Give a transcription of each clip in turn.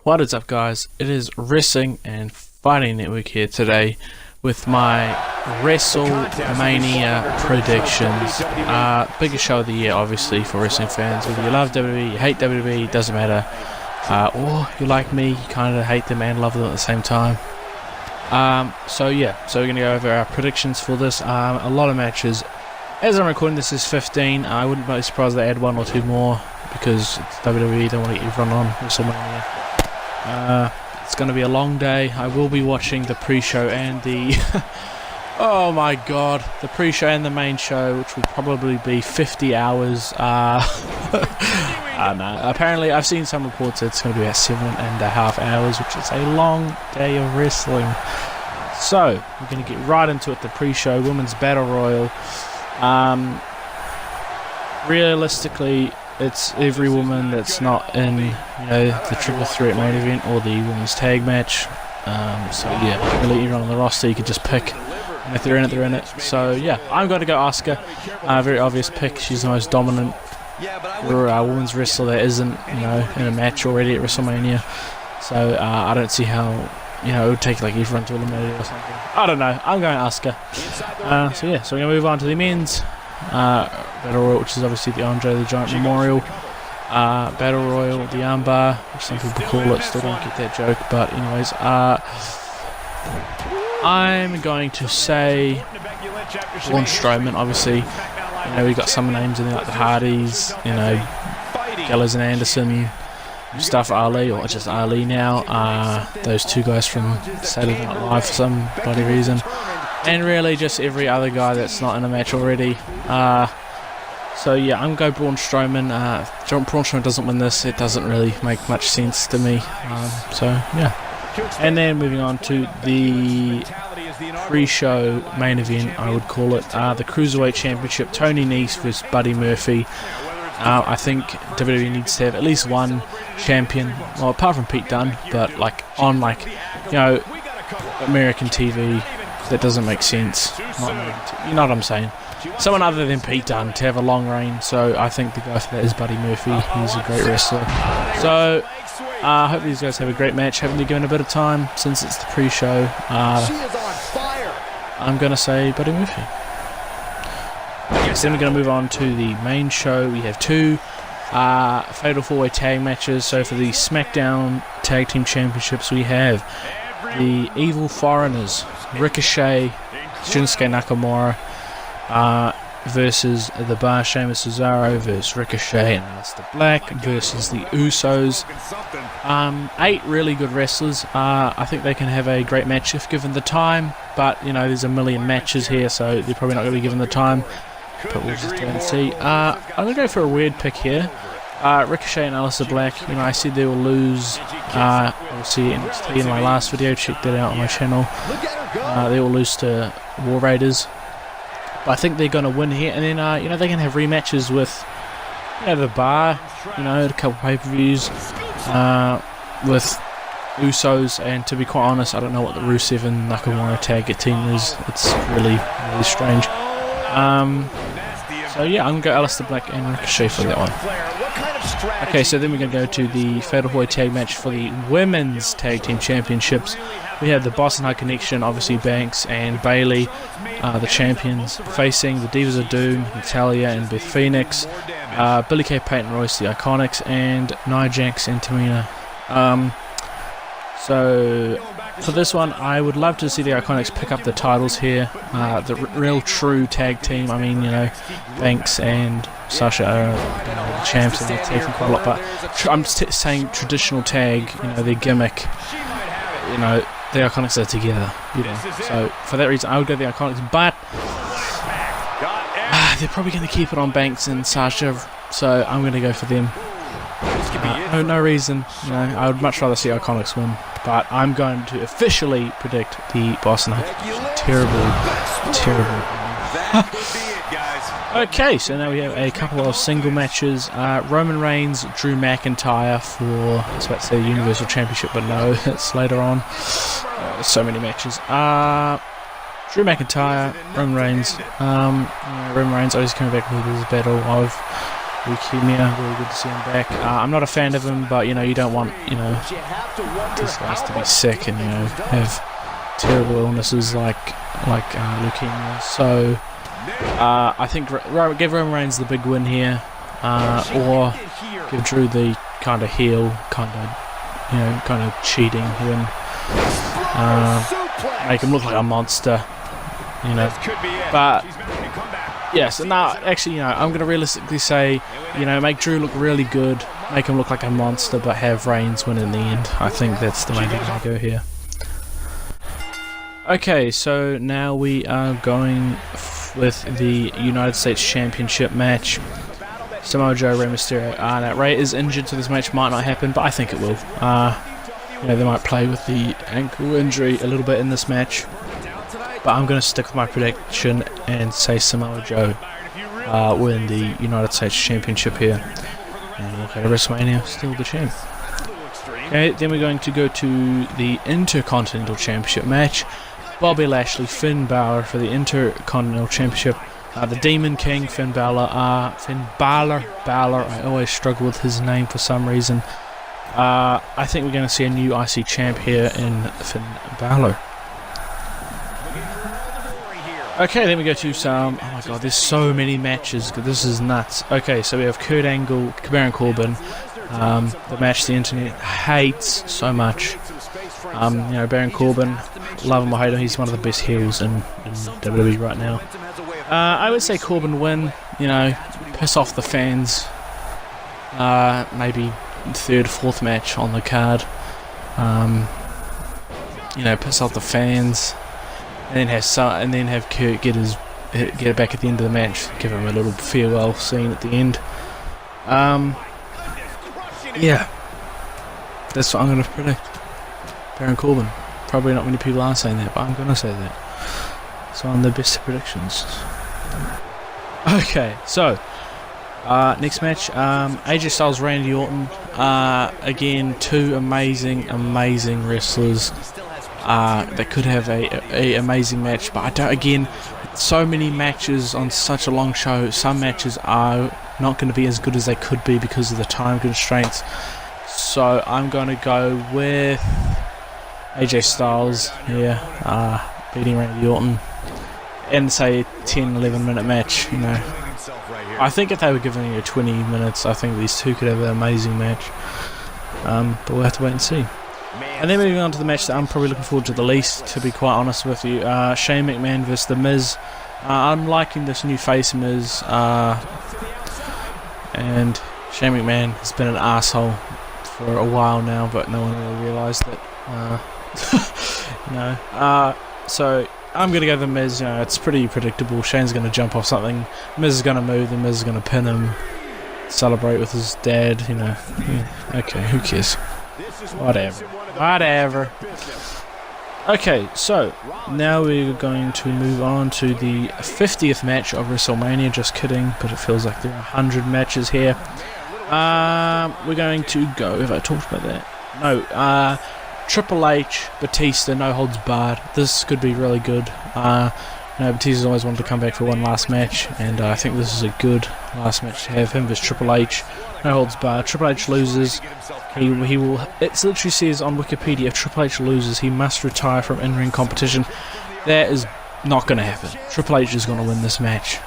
What is up, guys? It is Wrestling and Fighting Network here today with my WrestleMania predictions. Biggest show of the year, obviously, for wrestling fans. Whether you love WWE, you hate WWE, doesn't matter. Or you like me, you kind of hate them and love them at the same time. So we're going to go over our predictions for this. A lot of matches. As I'm recording, this is 15. I wouldn't be surprised if they add one or two more because it's WWE, they want to get everyone on WrestleMania. It's going to be a long day. I will be watching the pre-show and the oh my god, the pre-show and the main show, which will probably be 50 hours. No, apparently I've seen some reports that it's going to be about 7.5 hours, which is a long day of wrestling. So we're going to get right into it. The pre-show Women's Battle Royal. Realistically, it's every woman that's not in, the triple threat main event or the women's tag match. Really everyone on the roster you could just pick, and if they're in it, they're in it. So yeah, I'm going to go Asuka. Very obvious pick. She's the most dominant women's wrestler that isn't, in a match already at WrestleMania. So I don't see how, it would take like everyone to eliminate it or something. I don't know. I'm going Asuka. So we're going to move on to the men's Battle Royal, which is obviously the Andre the Giant Memorial Battle Royal, the armbar, which some people call it. Still don't get that joke, but anyways, I'm going to say Braun Strowman. Obviously, we got some names in there like the Hardys, Gallows and Anderson, Mustafa Ali, or just Ali now. Those two guys from Saturday Night Live for some bloody reason. And really just every other guy that's not in a match already. I'm going to go Braun Strowman. Braun Strowman doesn't win this. It doesn't really make much sense to me. And then moving on to the pre-show main event, I would call it the Cruiserweight Championship. Tony Nese versus Buddy Murphy. I think WWE needs to have at least one champion. Well, apart from Pete Dunne, but on American TV. That doesn't make sense. You know what I'm saying? Someone other than Pete Dunne to have a long reign. So I think the guy for that is Buddy Murphy. He's a great wrestler. So I hope these guys have a great match. Haven't been given a bit of time since it's the pre-show. I'm going to say Buddy Murphy. Then we're going to move on to the main show. We have two Fatal 4-Way Tag matches. So for the SmackDown Tag Team Championships, we have the Evil Foreigners, Ricochet, Shinsuke Nakamura, versus the Bar, Sheamus Cesaro versus Ricochet and Aleister Black versus the Usos. 8 really good wrestlers. I think they can have a great match if given the time, but there's a million matches here, so they're probably not going to be given the time. But we'll just and see. I'm going to go for a weird pick here. Ricochet and Aleister Black, I said they will lose. Obviously, in my last video, check that out on my channel. They will lose to War Raiders. But I think they're going to win here, and then they can have rematches with the Bar, a couple pay-per-views with Usos. And to be quite honest, I don't know what the Rusev and Nakamura tag team is. It's really strange. I'm going to go Aleister Black and Ricochet for that one. Okay, so then we're going to go to the Fatal 4-Way Tag match for the Women's Tag Team Championships. We have the Boston Hard Connection, obviously Banks and Bayley, the champions, facing the Divas of Doom, Natalya and Beth Phoenix, Billie Kay, Peyton Royce, the Iconics, and Nia Jax and Tamina. So for this one, I would love to see the Iconics pick up the titles here. The real true tag team. I mean, Banks and Sasha are the champs and they're taking quite a lot. But I'm saying traditional tag, their gimmick, the Iconics are together. So for that reason, I would go the Iconics. But they're probably going to keep it on Banks and Sasha, so I'm going to go for them. No reason. I would much rather see Iconics win. But I'm going to officially predict the Boston Hard Connection. Terrible. Okay, so now we have a couple of single matches. Roman Reigns, Drew McIntyre for, I was about to say the Universal Championship, but no, it's later on. So many matches. Drew McIntyre, Roman Reigns. Roman Reigns always coming back with his battle of leukemia. Really good to see him back. I'm not a fan of him, but you don't want these guys to be sick and have terrible illnesses like leukemia. So I think give Roman Reigns the big win here, or give Drew the kind of heel, kind of cheating win. Make him look like a monster, But yes, and now actually, I'm going to realistically say, make Drew look really good, make him look like a monster, but have Reigns win in the end. I think that's the way they're going to go here. Okay, so now we are going with the United States Championship match. Samoa Joe, Rey Mysterio. Now Rey is injured, so this match might not happen, but I think it will. They might play with the ankle injury a little bit in this match, but I'm going to stick with my prediction and say Samoa Joe win the United States Championship here, and we'll go to WrestleMania, still the champ. Okay, then we're going to go to the Intercontinental Championship match. Bobby Lashley, Finn Balor for the Intercontinental Championship. The Demon King, Finn Balor. I always struggle with his name for some reason. I think we're going to see a new IC champ here in Finn Balor. Okay, then we go to some... Oh my god, there's so many matches. This is nuts. Okay, so we have Kurt Angle, Baron Corbin. The match the internet hates so much. Baron Corbin, love him or hate him, he's one of the best heels in WWE right now. I would say Corbin win, piss off the fans. Maybe third, fourth match on the card. Piss off the fans, and then have Kurt get it back at the end of the match, give him a little farewell scene at the end. Yeah, that's what I'm going to predict. Baron Corbin. Probably not many people are saying that, but I'm going to say that. So I'm the best at predictions. Okay, so next match, AJ Styles, Randy Orton. Again, two amazing wrestlers. They could have a amazing match, but I don't. Again, so many matches on such a long show. Some matches are not going to be as good as they could be because of the time constraints. So I'm going to go with AJ Styles here, beating Randy Orton, and say a 10-11 minute match. I think if they were giving 20 minutes, I think these two could have an amazing match. But we'll have to wait and see. And then moving on to the match that I'm probably looking forward to the least, to be quite honest with you, Shane McMahon versus The Miz. I'm liking this new face Miz, and Shane McMahon has been an asshole for a while now, but no one really realised it. So I'm going to go The Miz. It's pretty predictable. Shane's going to jump off something, Miz is going to move, the Miz is going to pin him, celebrate with his dad. Okay, who cares? Whatever. Okay, so now we're going to move on to the 50th match of WrestleMania. Just kidding, but it feels like there are 100 matches here. We're going to go... Have I talked about that? No. Triple H, Batista, no holds barred. This could be really good. Batista's always wanted to come back for one last match, and I think this is a good last match to have him versus Triple H. No holds barred. Triple H loses. He will. It literally says on Wikipedia, if Triple H loses, he must retire from in-ring competition. That is not going to happen. Triple H is going to win this match.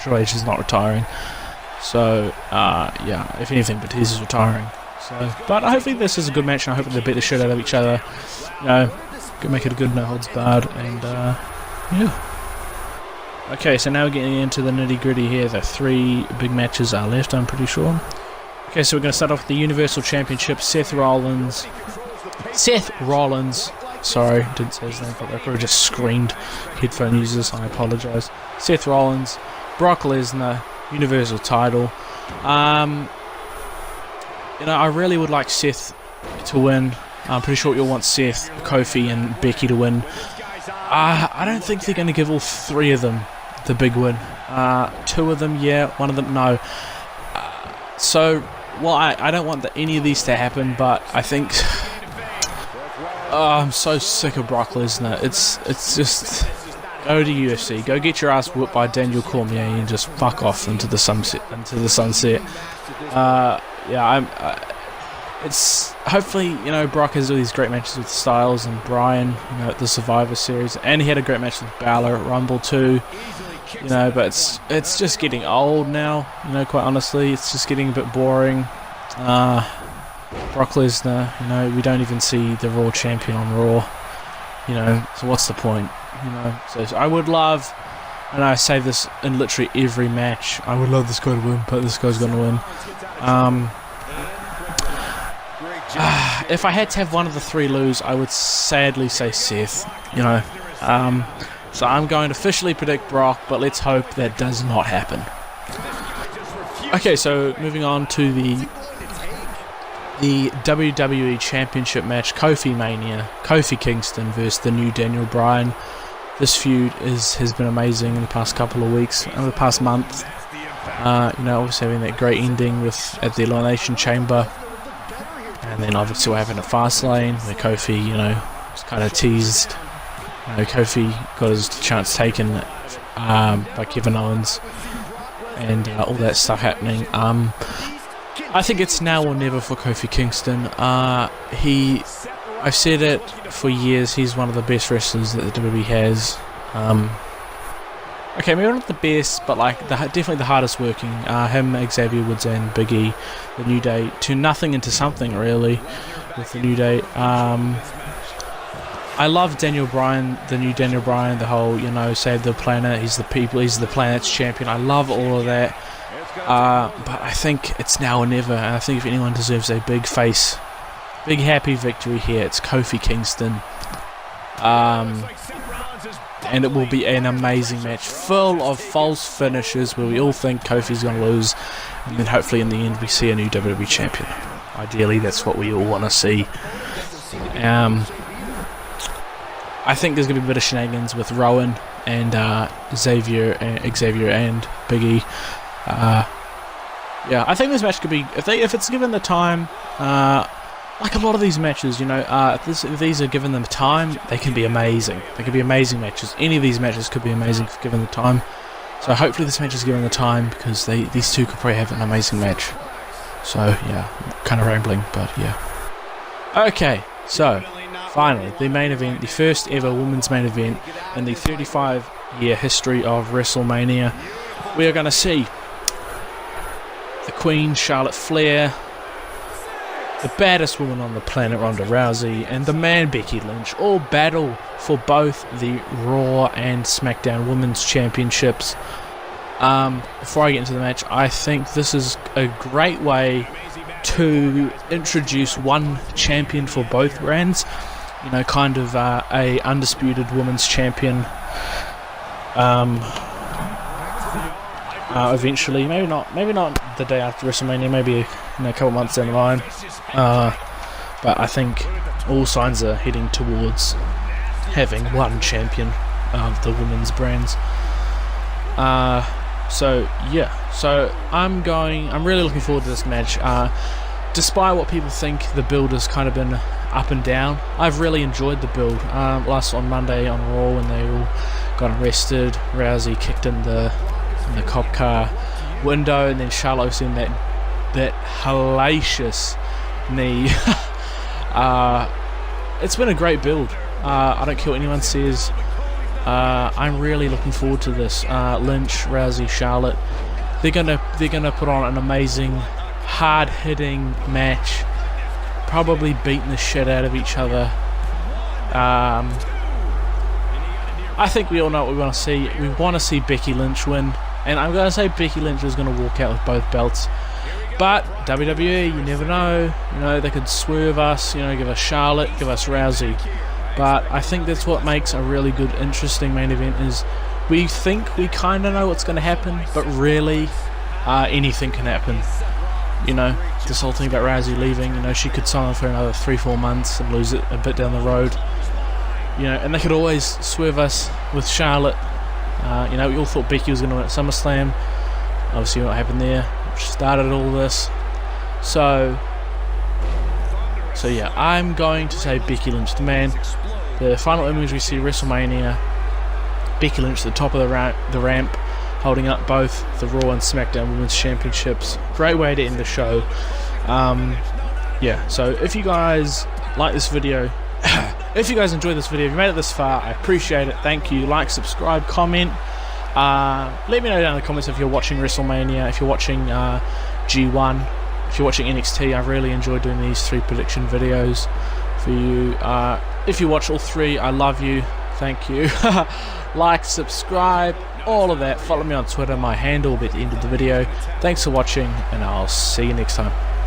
Triple H is not retiring. So if anything, Batista's retiring. So, but hopefully this is a good match, and I hope they beat the shit out of each other. Make it a good no holds barred, and yeah. Okay, so now we're getting into the nitty gritty here. The three big matches are left, I'm pretty sure. Okay, so we're going to start off with the Universal Championship. Seth Rollins. Sorry, didn't say his name, but I probably just screamed. Headphone users, I apologise. Seth Rollins, Brock Lesnar, Universal title. I really would like Seth to win. I'm pretty sure you'll want Seth, Kofi, and Becky to win. I don't think they're going to give all three of them the big win. Two of them, yeah. One of them, no. I don't want any of these to happen, but I think... I'm so sick of Brock Lesnar. It's just... Go to UFC. Go get your ass whooped by Daniel Cormier and just fuck off into the sunset. It's hopefully, Brock has all these great matches with Styles and Bryan, at the Survivor Series, and he had a great match with Balor at Rumble too. But it's just getting old now. Quite honestly, it's just getting a bit boring. Brock Lesnar, we don't even see the Raw champion on Raw. So what's the point? So I would love, and I say this in literally every match, I would love this guy to win, but this guy's going to win. If I had to have one of the three lose, I would sadly say Seth. So I'm going to officially predict Brock, but let's hope that does not happen. Okay, so moving on to the WWE Championship match, Kofi Mania, Kofi Kingston versus the new Daniel Bryan. This feud has been amazing in the past couple of weeks, in the past month. Obviously having that great ending at the Elimination Chamber, and then obviously we're having a Fastlane where Kofi, was kind of teased. Kofi got his chance taken by Kevin Owens, and all that stuff happening. I think it's now or never for Kofi Kingston. I've said it for years, he's one of the best wrestlers that the WWE has. Okay, maybe not the best, but definitely the hardest working. Him, Xavier Woods and Big E, the New Day, to nothing into something really with the New Day. I love Daniel Bryan, the new Daniel Bryan, the whole, save the planet, he's the people, he's the planet's champion. I love all of that. But I think it's now or never, and I think if anyone deserves a big happy victory here, it's Kofi Kingston. And it will be an amazing match full of false finishes where we all think Kofi's going to lose, and then hopefully in the end we see a new WWE champion. Ideally, that's what we all want to see. I think there's going to be a bit of shenanigans with Rowan and Xavier and Big E. I think this match could be, if it's given the time, like a lot of these matches, if these are given them time, they can be amazing. They can be amazing matches. Any of these matches could be amazing if given the time. So hopefully this match is given the time, because these two could probably have an amazing match. So yeah, kind of rambling, but yeah. Okay, so finally, the main event, the first ever women's main event in the 35-year history of WrestleMania. We are going to see the Queen, Charlotte Flair, the baddest woman on the planet, Ronda Rousey, and the man, Becky Lynch, all battle for both the Raw and SmackDown Women's Championships. Before I get into the match, I think this is a great way to introduce one champion for both brands. Kind of a undisputed women's champion. Eventually, maybe not the day after WrestleMania, maybe a couple months down the line. But I think all signs are heading towards having one champion of the women's brands. So I'm really looking forward to this match. Despite what people think, the build has kind of been up and down. I've really enjoyed the build. Last on Monday on Raw, when they all got arrested, Rousey kicked in the cop car window, and then Charlotte in that hellacious knee. It's been a great build. I don't care what anyone says. I'm really looking forward to this. Lynch, Rousey, Charlotte. They're gonna put on an amazing, hard-hitting match. Probably beating the shit out of each other. I think we all know what we want to see. We want to see Becky Lynch win, and I'm gonna say Becky Lynch is gonna walk out with both belts. But WWE, you never know. They could swerve us. Give us Charlotte, give us Rousey. But I think that's what makes a really good, interesting main event, is we think we kind of know what's going to happen, but really, anything can happen. This whole thing about Rousey leaving, she could sign on for another 3-4 months and lose it a bit down the road. And they could always swerve us with Charlotte. We all thought Becky was going to win at SummerSlam. Obviously, what happened there, which started all this. So yeah, I'm going to say Becky Lynch. The final image we see WrestleMania, Becky Lynch at the top of the ramp, holding up both the Raw and SmackDown Women's Championships. Great way to end the show. Yeah, so if you guys like this video, if you guys enjoyed this video, if you made it this far, I appreciate it. Thank you. Like, subscribe, comment. Let me know down in the comments if you're watching WrestleMania, if you're watching G1, if you're watching NXT. I really enjoy doing these 3 prediction videos for you. If you watch all 3, I love you. Thank you. Like, subscribe, all of that. Follow me on Twitter. My handle will be at the end of the video. Thanks for watching, and I'll see you next time.